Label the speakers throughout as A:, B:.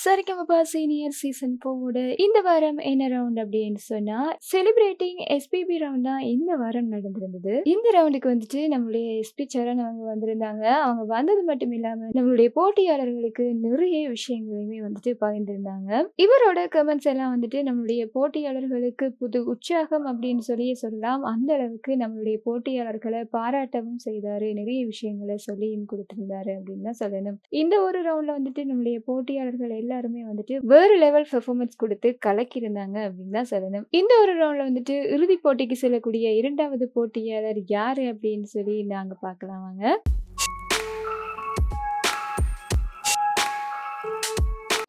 A: Sa Re Ga Ma Pa senior season 4 இந்த வாரம் என்ன ரவுண்ட் அப்படின்னு சொன்னா, செலிப்ரேட்டிங் எஸ்பிபி ரவுண்ட் தான் இந்த வாரம் நடந்திருந்தது. இந்த ரவுண்டுக்கு வந்துட்டு நம்மளுடைய எஸ்பி சரண் அவங்க வந்திருந்தாங்க. அவங்க வந்தது மட்டும் இல்லாம நம்மளுடைய போட்டியாளர்களுக்கு நிறைய விஷயங்களையுமே வந்துட்டு பகிர்ந்திருந்தாங்க. இவரோட கமெண்ட்ஸ் எல்லாம் வந்துட்டு நம்மளுடைய போட்டியாளர்களுக்கு புது உற்சாகம் அப்படின்னு சொல்லியே சொல்லலாம். அந்த அளவுக்கு நம்மளுடைய போட்டியாளர்களை பாராட்டவும் செய்தாரு. நிறைய விஷயங்களை சொல்லியும் கொடுத்திருந்தாரு அப்படின்னு தான் சொல்லணும். இந்த ஒரு ரவுண்ட்ல வந்துட்டு நம்மளுடைய போட்டியாளர்கள் எல்லாருமே வந்துட்டு வேற லெவல் பெர்ஃபார்மன்ஸ் கொடுத்து கலக்கியிருந்தாங்க அப்படின்னு தான் சொல்லணும். இந்த ஒரு ரவுண்ட்ல வந்துட்டு இறுதிப் போட்டிக்கு செல்லக்கூடிய 2வது போட்டியாளர் யாரு அப்படின்னு சொல்லி நாங்க பார்க்கலாம் வாங்க.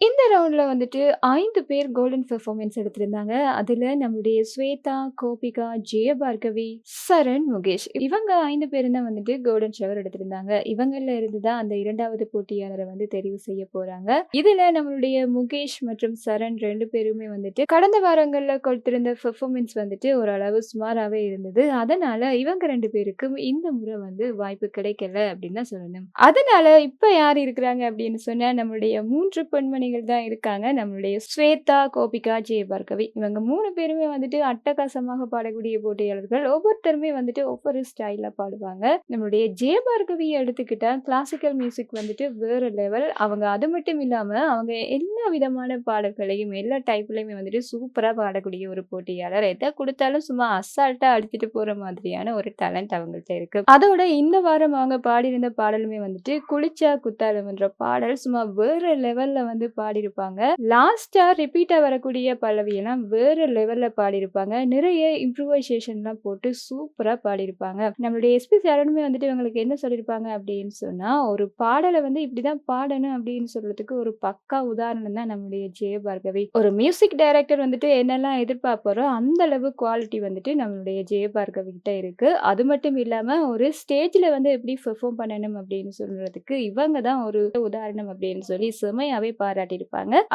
A: இந்த ரவுண்ட்ல வந்துட்டு 5 பேர் கோல்டன் பெர்ஃபார்மன்ஸ் எடுத்திருந்தாங்க. அதுல நம்மளுடைய ஸ்வேதா, கோபிகா, ஜெயபார்கவி, சரண், முகேஷ் இவங்க 5 பேரும் தான் வந்துட்டு கோல்டன் ஷவர் எடுத்திருந்தாங்க. இவங்கள்ல இருந்து தான் அந்த 2வது போட்டியாளரை வந்து தெரிவு செய்ய போறாங்க. இதுல நம்மளுடைய முகேஷ் மற்றும் சரண் 2 பேருமே வந்துட்டு கடந்த வாரங்கள்ல கொடுத்திருந்த பெர்ஃபார்மன்ஸ் வந்துட்டு ஓரளவு சுமாராவே இருந்தது. அதனால இவங்க 2 பேருக்கும் இந்த முறை வந்து வாய்ப்பு கிடைக்கல அப்படின்னு தான் சொல்லணும். அதனால இப்ப யார் இருக்கிறாங்க அப்படின்னு சொன்னா நம்மளுடைய 3 பெண்மணிகள் தான் இருக்காங்க. நம்மளுடைய ஸ்வேதா, கோபிகா, ஜெயபார்கவி இவங்க 3 பேருமே வந்துட்டு அட்டகாசமாக பாடக்கூடிய போட்டியாளர்கள். ஒவ்வொருத்தருமே வந்துட்டு ஒவ்வொரு ஸ்டைல்ல பாடுவாங்க. நம்மளுடைய ஜெயபார்கவியை எடுத்துக்கிட்டா கிளாசிக்கல் மியூசிக் வந்துட்டு வேற லெவல். அவங்க அது மட்டும் இல்லாம அவங்க எல்லா விதமான பாடல்களையும் எல்லா டைப்லயுமே வந்துட்டு சூப்பரா பாடக்கூடிய ஒரு போட்டியாளர். எதை கொடுத்தாலும் சும்மா அசால்ட்டா அடிச்சுட்டு போற மாதிரியான ஒரு டேலண்ட் அவங்கள்ட்ட இருக்கு. அதோட இந்த வாரம் அவங்க பாடியிருந்த பாடலுமே வந்துட்டு குளிச்சா குத்தாலம் என்ற பாடல் சும்மா வேற லெவல்ல வந்து பாடியிருப்பாங்க. லாஸ்டா ரிப்பீட்டா வரக்கூடிய பல்லவி எல்லாம் வேற லெவல்ல பாடியிருப்பாங்க. நிறைய இம்ப்ரூவைசேஷன்லாம் போட்டு சூப்பரா பாடியிருப்பாங்க. நம்மளுடைய எஸ்பி சரணுமே வந்துட்டு இவங்களுக்கு என்ன சொல்லியிருப்பாங்க அப்படின்னு சொன்னா, ஒரு பாடலை வந்து இப்படிதான் பாடணும் அப்படின்னு சொல்றதுக்கு ஒரு பக்கா உதாரணம் தான் நம்மளுடைய ஜெயபார்கவி. ஒரு மியூசிக் டைரக்டர் வந்துட்டு என்னெல்லாம் எதிர்பார்ப்பாரோ அந்த அளவு குவாலிட்டி வந்துட்டு நம்மளுடைய ஜெயபார்கவி கிட்ட இருக்கு. அது மட்டும் இல்லாம ஒரு ஸ்டேஜ்ல வந்து எப்படி பெர்ஃபார்ம் பண்ணணும் அப்படின்னு சொல்றதுக்கு இவங்க தான் ஒரு உதாரணம் அப்படின்னு சொல்லி செமையாவே பாராட்டியிருப்பாங்க.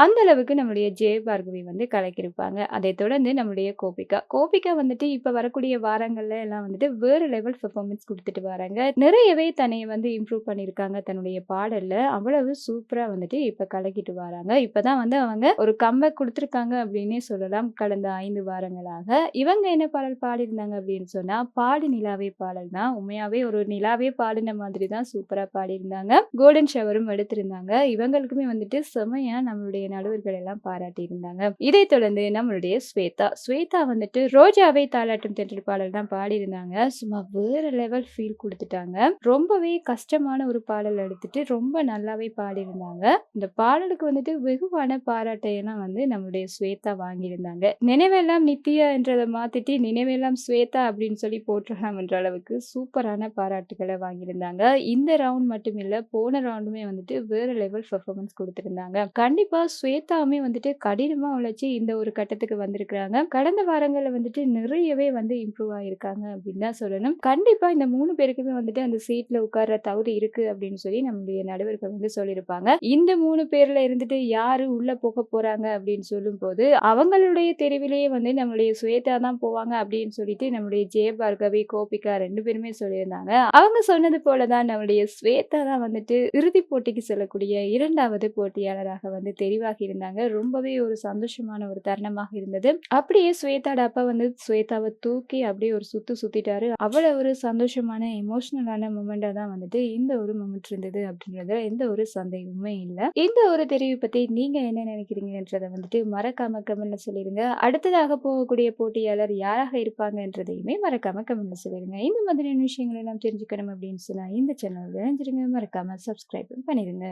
A: அந்த அளவுக்கு நம்மளுடைய ஜெயபார்கவி வந்து கலக்கியிருப்பாங்க. அதை தொடர்ந்து நம்மளுடைய கோபிகா வந்துட்டு இப்ப வரக்கூடிய வாரங்கள்ல எல்லாம் வந்துட்டு வேற லெவல் பெர்ஃபார்மன்ஸ் கொடுத்துட்டு வராங்க. நிறையவே தன்னை வந்து இம்ப்ரூவ் பண்ணியிருக்காங்க தன்னுடைய பாடல்ல. அவ்வளவு சூப்பரா வந்துட்டு இப்ப கலக்கிட்டு வராங்க. இப்பதான் வந்து அவங்க ஒரு கம்பேக் கொடுத்திருக்காங்க அப்படின்னே சொல்லலாம். கடந்த 5 வாரங்களாக இவங்க என்ன பாடல் பாடியிருந்தாங்க அப்படின்னு சொன்னா, பாடு நிலாவே பாடல் தான். உண்மையாவே ஒரு நிலாவே பாடின மாதிரி தான் சூப்பரா பாடியிருந்தாங்க. கோல்டன் ஷவரும் எடுத்திருந்தாங்க. இவங்களுக்குமே வந்துட்டு செமையா நம்மளுடைய நடுவர்கள் எல்லாம் பாராட்டி இருந்தாங்க. இதை தொடர்ந்து நம்மளுடைய ஸ்வேதா வந்துட்டு ரோஜாவை தாலாட்டும் தென்றல் பாடல் தான் பாடியிருந்தாங்க. சும்மா வேற லெவல் ஃபீல் கொடுத்துட்டாங்க. ரொம்பவே கஷ்டமான ஒரு பாடல் எடுத்துட்டு ரொம்ப நல்லாவே பாடியிருந்தாங்க. இந்த பாடலுக்கு வந்துட்டு வெகுவான பாராட்டை எல்லாம் வந்து நம்மளுடைய ஸ்வேதா வாங்கியிருந்தாங்க. நினைவெல்லாம் நித்யா என்றதை மாத்திட்டு நினைவெல்லாம் ஸ்வேதா அப்படின்னு சொல்லி போற்றலாம் என்ற அளவுக்கு சூப்பரான பாராட்டுகளை வாங்கியிருந்தாங்க. இந்த ரவுண்ட் மட்டும் இல்ல போன ரவுண்டுமே வந்துட்டு வேற லெவல் பெர்ஃபார்மன்ஸ் கொடுத்திருந்தாங்க. கண்டிப்பா ஸ்வேதாவுமே வந்துட்டு கடினமா உழைச்சி இந்த ஒரு கட்டத்துக்கு வந்திருக்கிறாங்க. கடந்த வாரங்கள்ல வந்துட்டு நிறையவே வந்து இம்ப்ரூவ் ஆயிருக்காங்க அப்படின்னு தான் சொல்லணும். கண்டிப்பா இந்த 3 பேருக்குமே வந்துட்டு அந்த சீட்ல உட்கார்ற தகுதி இருக்கு அப்படின்னு சொல்லி நம்மளுடைய நடுவர்கள் வந்து சொல்லியிருப்பாங்க. இந்த 3 பேர்ல இருந்துட்டு யாரு உள்ள போக போறாங்க அப்படின்னு சொல்லும் போது அவங்களுடைய தெரிவிலேயே வந்து நம்மளுடைய ஸ்வேதா தான் போவாங்க அப்படின்னு சொல்லிட்டு நம்மளுடைய ஜெயபார்கவி, கோபிகா 2 பேருமே சொல்லியிருந்தாங்க. அவங்க சொன்னது போலதான் நம்மளுடைய ஸ்வேதா தான் வந்துட்டு இறுதிப் போட்டிக்கு செல்லக்கூடிய 2வது போட்டியாளராக வந்து தெரிவாகி இருந்தாங்க. ரொம்பவே ஒரு சந்தோஷமான ஒரு தருணமாக இருந்தது. அப்படியே ஸ்வேதாட அப்பா வந்து ஸ்வேதாவை தூக்கி அப்படியே ஒரு சுத்து சுத்திட்டாரு. அவ்வளவு ஒரு சந்தோஷமான எமோஷனலான மொமெண்டா தான் வந்துட்டு இந்த ஒரு மொமெண்ட் இருந்தது அப்படின்றதுல எந்த ஒரு சந்தேகமுமே இல்லை. இந்த ஒரு தெரிவு பத்தி நீங்க என்ன நினைக்கிறீங்கன்றதை வந்துட்டு மறக்காம கமெண்ட்ல சொல்லிருங்க. அடுத்ததாக போகக்கூடிய போட்டியாளர் யாராக இருப்பாங்கன்றதையுமே மறக்காம கமெண்ட்ல சொல்லிருங்க. இந்த மாதிரியான விஷயங்கள் எல்லாம் தெரிஞ்சுக்கணும் அப்படின்னு சொன்னா இந்த சேனல் இணைஞ்சிருங்க. மறக்காம சப்ஸ்கிரைப் பண்ணிருங்க.